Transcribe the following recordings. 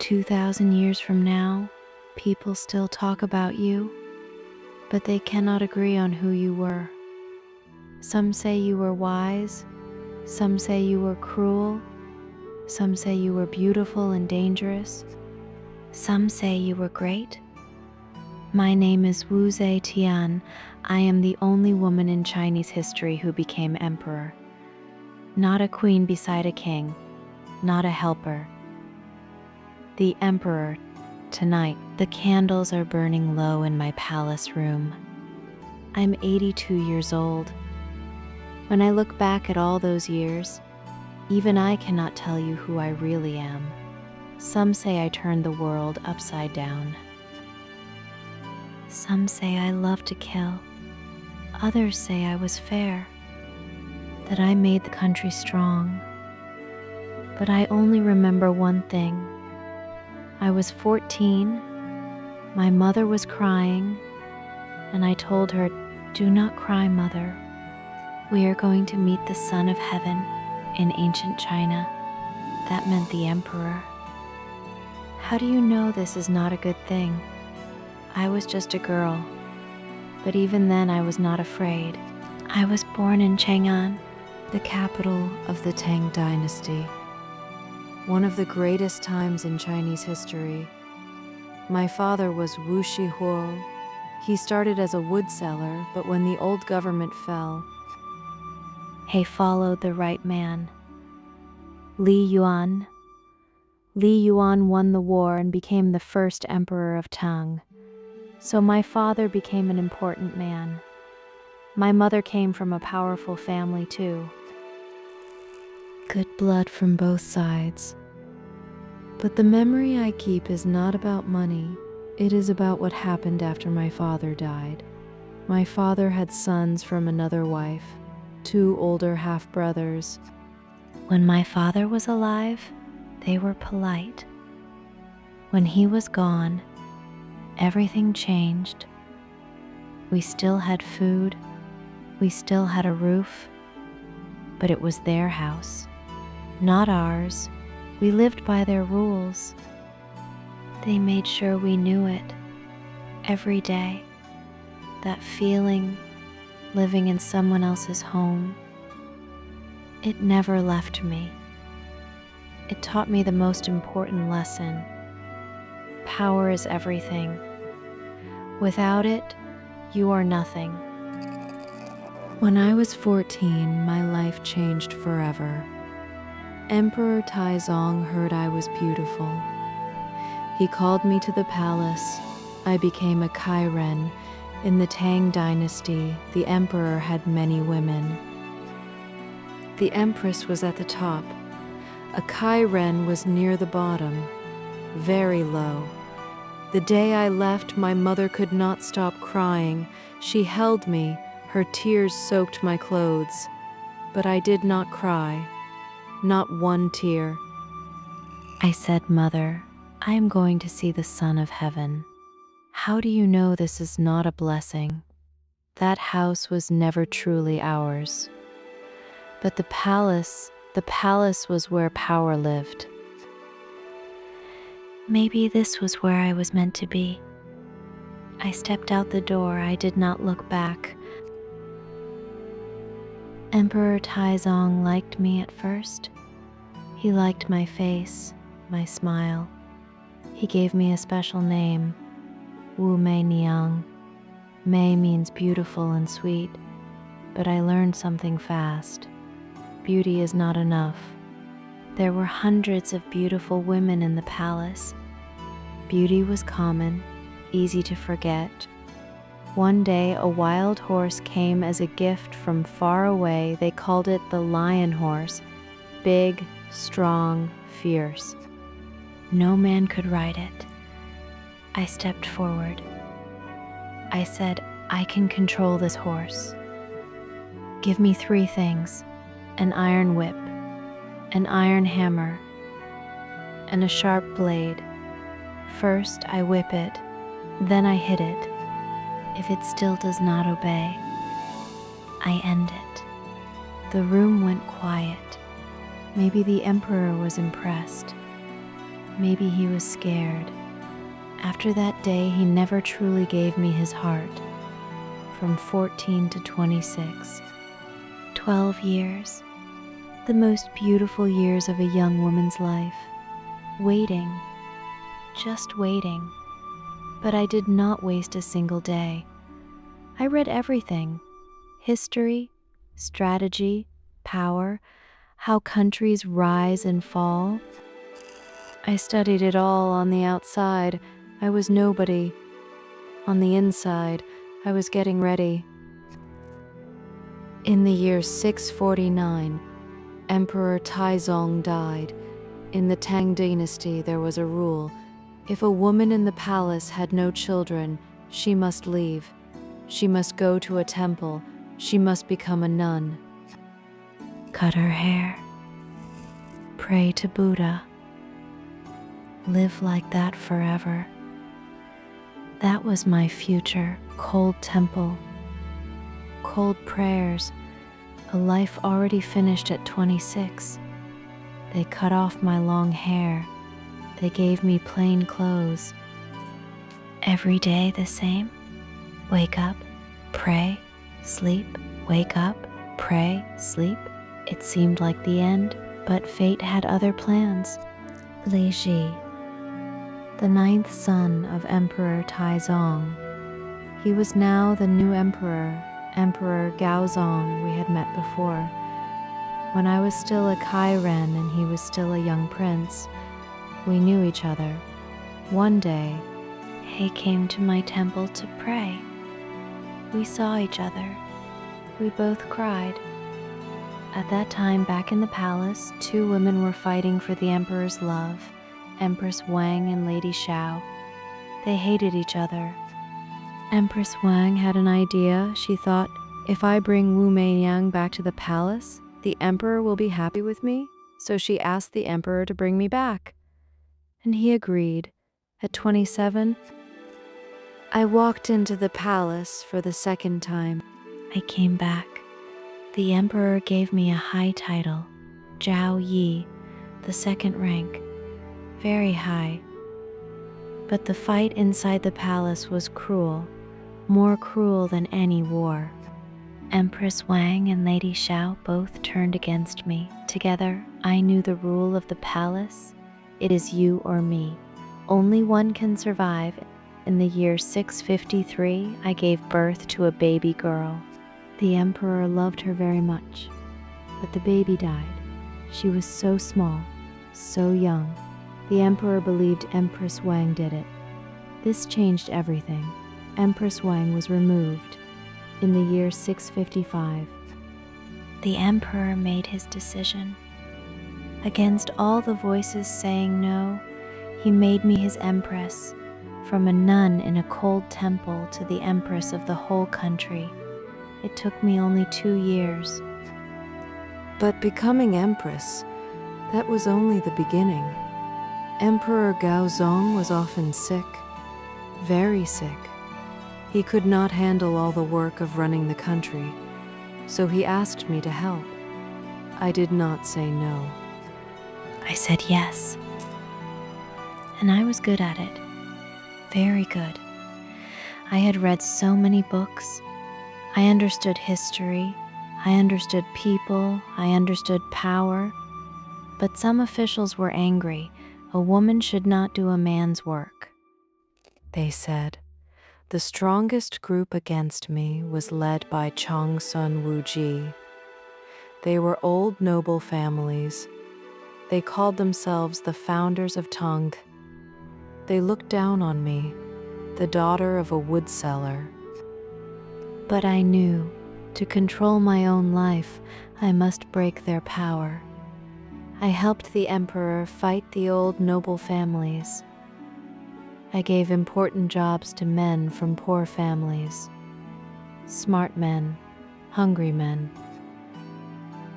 2,000 years from now, people still talk about you, but they cannot agree on who you were. Some say you were wise, some say you were cruel, some say you were beautiful and dangerous, some say you were great. My name is Wu Ze Tian. I am the only woman in Chinese history who became emperor. Not a queen beside a king, not a helper. The emperor. Tonight, the candles are burning low in my palace room. I'm 82 years old. When I look back at all those years, even I cannot tell you who I really am. Some say I turned the world upside down. Some say I love to kill. Others say I was fair, that I made the country strong. But I only remember one thing. I was 14, my mother was crying, and I told her, "Do not cry, mother. We are going to meet the Son of Heaven." In ancient China, that meant the emperor. How do you know this is not a good thing? I was just a girl, but even then I was not afraid. I was born in Chang'an, the capital of the Tang Dynasty. One of the greatest times in Chinese history. My father was Wu Ze Tian. He started as a wood seller, but when the old government fell, he followed the right man, Li Yuan. Li Yuan won the war and became the first emperor of Tang. So my father became an important man. My mother came from a powerful family too. Good blood from both sides. But the memory I keep is not about money. It is about what happened after my father died. My father had sons from another wife, 2 older half-brothers. When my father was alive, they were polite. When he was gone, everything changed. We still had food, we still had a roof, but it was their house, not ours. We lived by their rules. They made sure we knew it every day. That feeling, living in someone else's home, it never left me. It taught me the most important lesson. Power is everything. Without it, you are nothing. When I was 14, my life changed forever. Emperor Taizong heard I was beautiful. He called me to the palace. I became a Kairen. In the Tang Dynasty, the emperor had many women. The empress was at the top. A Kairen was near the bottom, very low. The day I left, my mother could not stop crying. She held me. Her tears soaked my clothes. But I did not cry. Not one tear. I said, "Mother, I am going to see the Son of Heaven. How do you know this is not a blessing? That house was never truly ours. But the palace was where power lived. Maybe this was where I was meant to be." I stepped out the door. I did not look back. Emperor Taizong liked me at first. He liked my face, my smile. He gave me a special name, Wu Mei Niang. Mei means beautiful and sweet, but I learned something fast. Beauty is not enough. There were hundreds of beautiful women in the palace. Beauty was common, easy to forget. One day, a wild horse came as a gift from far away. They called it the lion horse. Big, strong, fierce. No man could ride it. I stepped forward. I said, "I can control this horse. Give me 3 things: an iron whip, an iron hammer, and a sharp blade. First, I whip it, then I hit it. If it still does not obey, I end it." The room went quiet. Maybe the emperor was impressed. Maybe he was scared. After that day, he never truly gave me his heart. From 14 to 26. 12 years. The most beautiful years of a young woman's life. Waiting. Just waiting. But I did not waste a single day. I read everything. History, strategy, power, how countries rise and fall. I studied it all on the outside. I was nobody. On the inside, I was getting ready. In the year 649, Emperor Taizong died. In the Tang Dynasty, there was a rule. If a woman in the palace had no children, she must leave. She must go to a temple. She must become a nun. Cut her hair. Pray to Buddha. Live like that forever. That was my future. Cold temple. Cold prayers. A life already finished at 26. They cut off my long hair. They gave me plain clothes. Every day the same. Wake up, pray, sleep, wake up, pray, sleep. It seemed like the end, but fate had other plans. Li Ji, the 9th son of Emperor Taizong. He was now the new emperor, Emperor Gaozong we had met before. When I was still a Kairen and he was still a young prince, we knew each other. One day, he came to my temple to pray. We saw each other. We both cried. At that time, back in the palace, 2 women were fighting for the emperor's love, Empress Wang and Lady Xiao. They hated each other. Empress Wang had an idea. She thought, if I bring Wu Meiyang back to the palace, the emperor will be happy with me. So she asked the emperor to bring me back. And he agreed. At 27, I walked into the palace for the 2nd time. I came back. The emperor gave me a high title, Zhao Yi, the 2nd rank, very high. But the fight inside the palace was cruel, more cruel than any war. Empress Wang and Lady Xiao both turned against me. Together, I knew the rule of the palace. It is you or me. Only one can survive. In the year 653, I gave birth to a baby girl. The emperor loved her very much, but the baby died. She was so small, so young. The emperor believed Empress Wang did it. This changed everything. Empress Wang was removed in the year 655. The emperor made his decision. Against all the voices saying no, he made me his empress, from a nun in a cold temple to the empress of the whole country. It took me only 2 years. But becoming empress, that was only the beginning. Emperor Gaozong was often sick, very sick. He could not handle all the work of running the country, so he asked me to help. I did not say no. I said yes. And I was good at it. Very good. I had read so many books. I understood history. I understood people. I understood power. But some officials were angry. A woman should not do a man's work. They said. The strongest group against me was led by Chong Sun Wu Ji. They were old noble families. They called themselves the founders of Tang. They looked down on me, the daughter of a wood seller. But I knew, to control my own life, I must break their power. I helped the emperor fight the old noble families. I gave important jobs to men from poor families. Smart men, hungry men.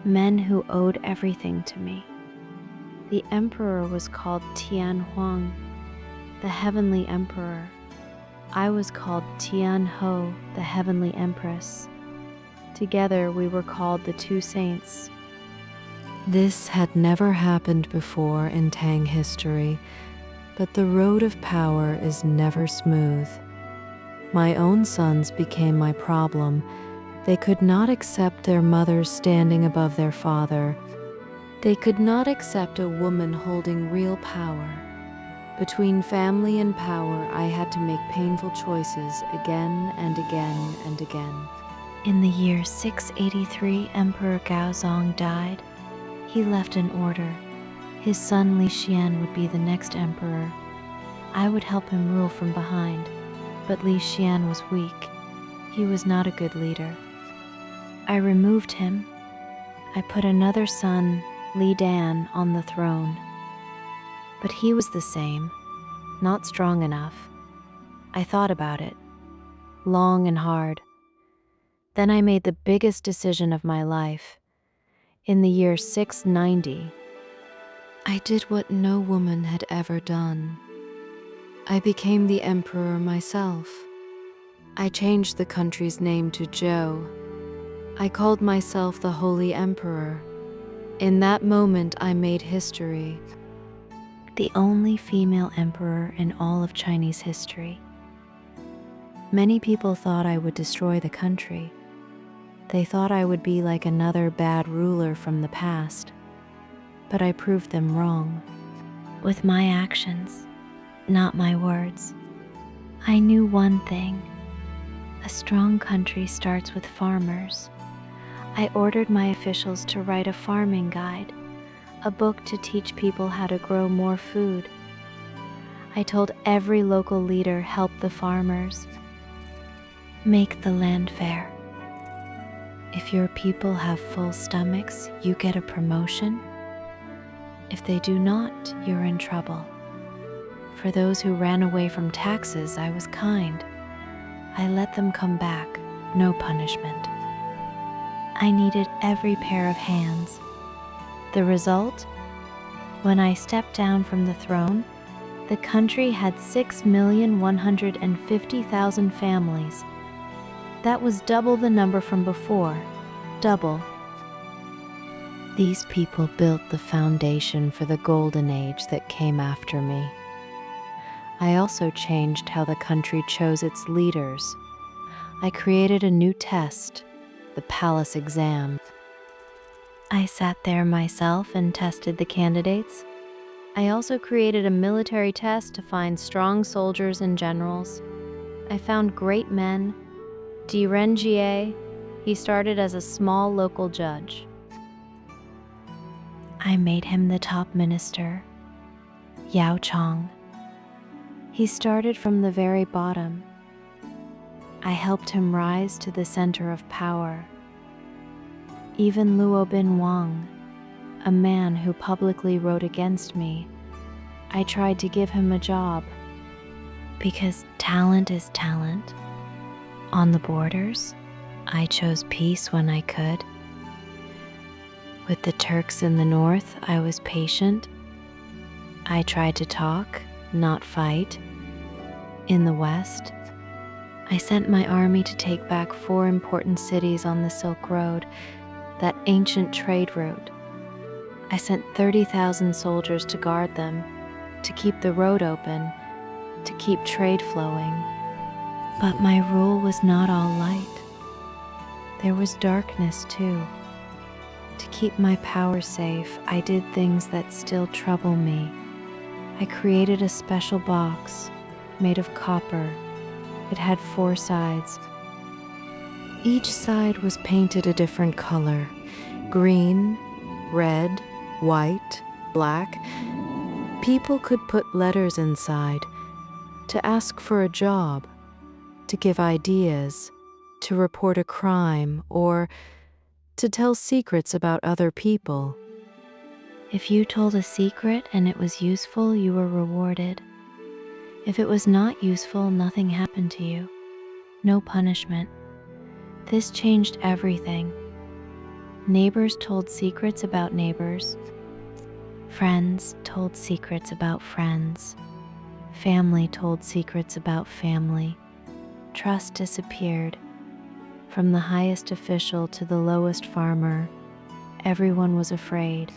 Men who owed everything to me. The emperor was called Tian Huang, the heavenly emperor. I was called Tian Ho, the heavenly empress. Together we were called the 2 saints. This had never happened before in Tang history, but the road of power is never smooth. My own sons became my problem. They could not accept their mothers standing above their father. They could not accept a woman holding real power. Between family and power, I had to make painful choices again and again and again. In the year 683, Emperor Gaozong died. He left an order. His son Li Xian would be the next emperor. I would help him rule from behind, but Li Xian was weak. He was not a good leader. I removed him. I put another son, Li Dan, on the throne. But he was the same, not strong enough. I thought about it, long and hard. Then I made the biggest decision of my life. In the year 690, I did what no woman had ever done. I became the emperor myself. I changed the country's name to Zhou. I called myself the Holy Emperor. In that moment, I made history. The only female emperor in all of Chinese history. Many people thought I would destroy the country. They thought I would be like another bad ruler from the past. But I proved them wrong. With my actions, not my words. I knew one thing. A strong country starts with farmers. I ordered my officials to write a farming guide, a book to teach people how to grow more food. I told every local leader, help the farmers. Make the land fair. If your people have full stomachs, you get a promotion. If they do not, you're in trouble. For those who ran away from taxes, I was kind. I let them come back, no punishment. I needed every pair of hands. The result? When I stepped down from the throne, the country had 6,150,000 families. That was double the number from before. Double. These people built the foundation for the golden age that came after me. I also changed how the country chose its leaders. I created a new test, the palace exam. I sat there myself and tested the candidates. I also created a military test to find strong soldiers and generals. I found great men. Di Renjie, he started as a small local judge. I made him the top minister, Yao Chong. He started from the very bottom. I helped him rise to the center of power. Even Luo Bin Wang, a man who publicly wrote against me, I tried to give him a job. Because talent is talent. On the borders, I chose peace when I could. With the Turks in the north, I was patient. I tried to talk, not fight. In the west, I sent my army to take back 4 important cities on the Silk Road, that ancient trade route. I sent 30,000 soldiers to guard them, to keep the road open, to keep trade flowing. But my rule was not all light. There was darkness too. To keep my power safe, I did things that still trouble me. I created a special box made of copper. It had 4 sides. Each side was painted a different color: green, red, white, black. People could put letters inside to ask for a job, to give ideas, to report a crime, or to tell secrets about other people. If you told a secret and it was useful, you were rewarded. If it was not useful, nothing happened to you. No punishment. This changed everything. Neighbors told secrets about neighbors. Friends told secrets about friends. Family told secrets about family. Trust disappeared. From the highest official to the lowest farmer, everyone was afraid.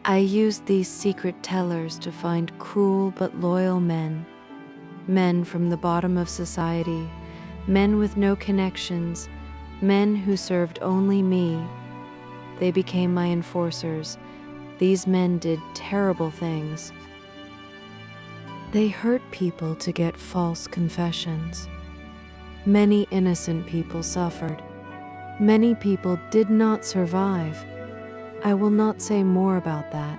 I used these secret tellers to find cruel but loyal men. Men from the bottom of society, men with no connections, men who served only me. They became my enforcers. These men did terrible things. They hurt people to get false confessions. Many innocent people suffered. Many people did not survive. I will not say more about that.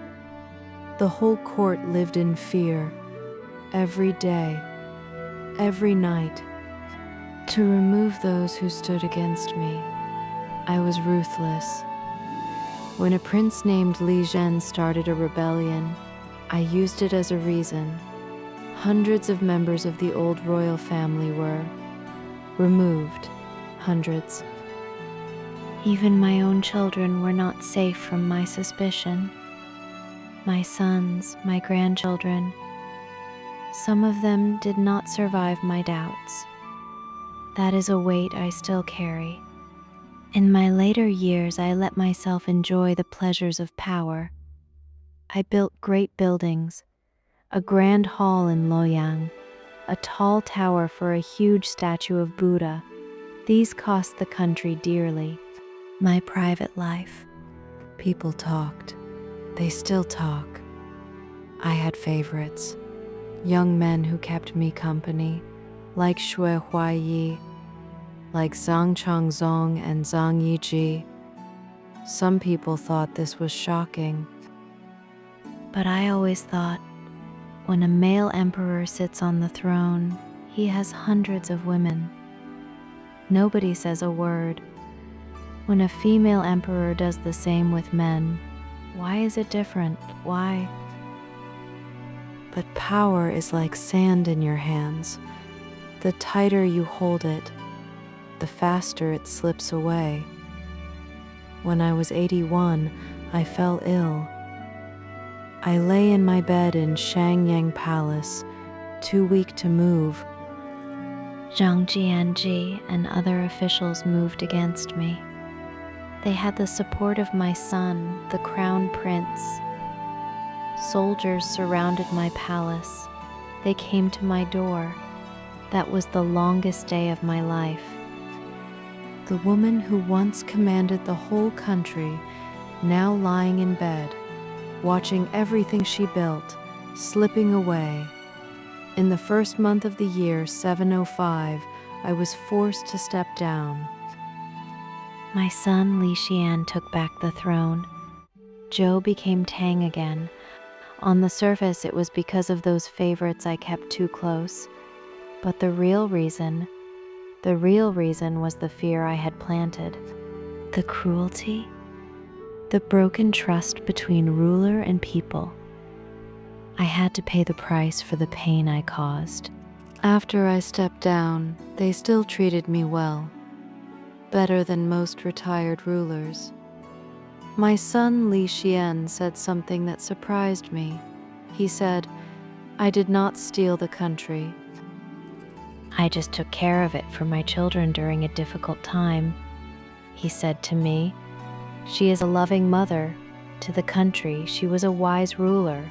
The whole court lived in fear, every day, every night. To remove those who stood against me, I was ruthless. When a prince named Li Zhen started a rebellion, I used it as a reason. Hundreds of members of the old royal family were removed. Hundreds. Even my own children were not safe from my suspicion. My sons, my grandchildren, some of them did not survive my doubts. That is a weight I still carry. In my later years, I let myself enjoy the pleasures of power. I built great buildings, a grand hall in Luoyang, a tall tower for a huge statue of Buddha. These cost the country dearly. My private life. People talked. They still talk. I had favorites. Young men who kept me company, like Xue Huaiyi, like Zhang Changzong and Zhang Yiji. Some people thought this was shocking. But I always thought, when a male emperor sits on the throne, he has hundreds of women. Nobody says a word. When a female emperor does the same with men, why is it different? Why? But power is like sand in your hands. The tighter you hold it, the faster it slips away. When I was 81, I fell ill. I lay in my bed in Shangyang Palace, too weak to move. Zhang Jianji and other officials moved against me. They had the support of my son, the crown prince. Soldiers surrounded my palace. They came to my door. That was the longest day of my life. The woman who once commanded the whole country, now lying in bed, watching everything she built, slipping away. In the first month of the year 705, I was forced to step down. My son Li Xian took back the throne. Zhou became Tang again. On the surface, it was because of those favorites I kept too close. But the real reason was the fear I had planted. The cruelty, the broken trust between ruler and people. I had to pay the price for the pain I caused. After I stepped down, they still treated me well. Better than most retired rulers. My son Li Xian said something that surprised me. He said, "I did not steal the country. I just took care of it for my children during a difficult time." He said to me, "She is a loving mother. To the country, she was a wise ruler."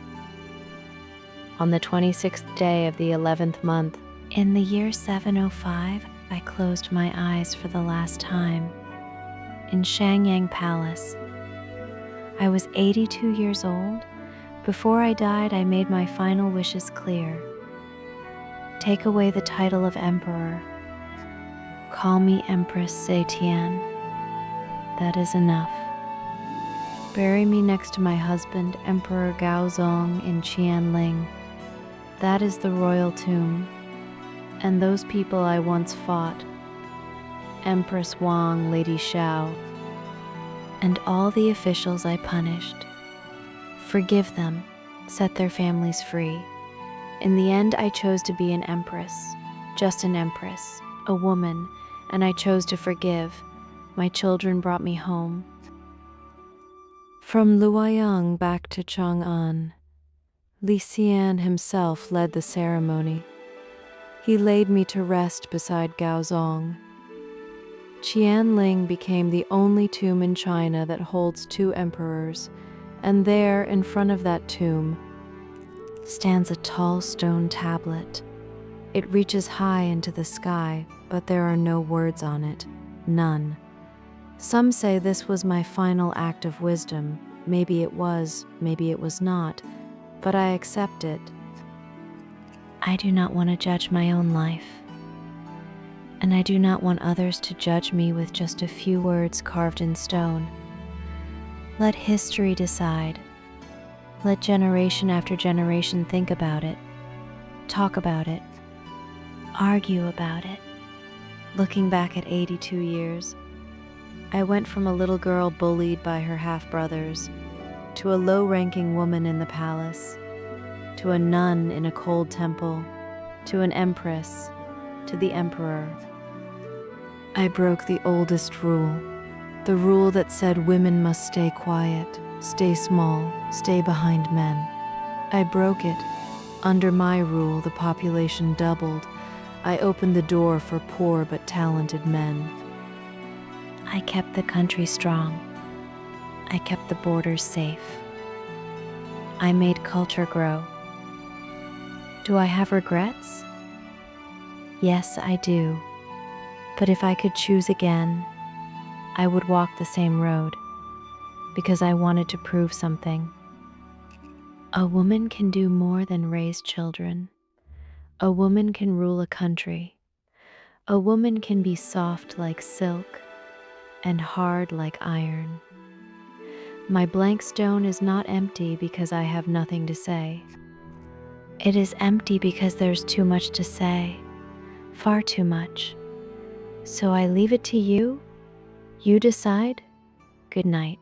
On the 26th day of the 11th month, in the year 705, I closed my eyes for the last time. In Shangyang Palace. I was 82 years old. Before I died, I made my final wishes clear. Take away the title of emperor. Call me Empress Ze Tian. That is enough. Bury me next to my husband, Emperor Gaozong, in Qianling. That is the royal tomb. And those people I once fought, Empress Wang, Lady Xiao, and all the officials I punished. Forgive them, set their families free. In the end, I chose to be an empress, just an empress, a woman, and I chose to forgive. My children brought me home. From Luoyang back to Chang'an, Li Xian himself led the ceremony. He laid me to rest beside Gaozong. Qianling became the only tomb in China that holds two emperors, and there, in front of that tomb, stands a tall stone tablet. It reaches high into the sky, but there are no words on it. None. Some say this was my final act of wisdom. Maybe it was, maybe it was not, but I accept it. I do not want to judge my own life, and I do not want others to judge me with just a few words carved in stone. Let history decide. Let generation after generation think about it, talk about it, argue about it. Looking back at 82 years, I went from a little girl bullied by her half-brothers, to a low-ranking woman in the palace, to a nun in a cold temple, to an empress, to the emperor. I broke the oldest rule, the rule that said women must stay quiet, stay small, stay behind men. I broke it. Under my rule, the population doubled. I opened the door for poor but talented men. I kept the country strong. I kept the borders safe. I made culture grow. Do I have regrets? Yes, I do. But if I could choose again, I would walk the same road, because I wanted to prove something. A woman can do more than raise children. A woman can rule a country. A woman can be soft like silk and hard like iron. My blank stone is not empty because I have nothing to say. It is empty because there's too much to say, far too much. So I leave it to you. You decide. Good night.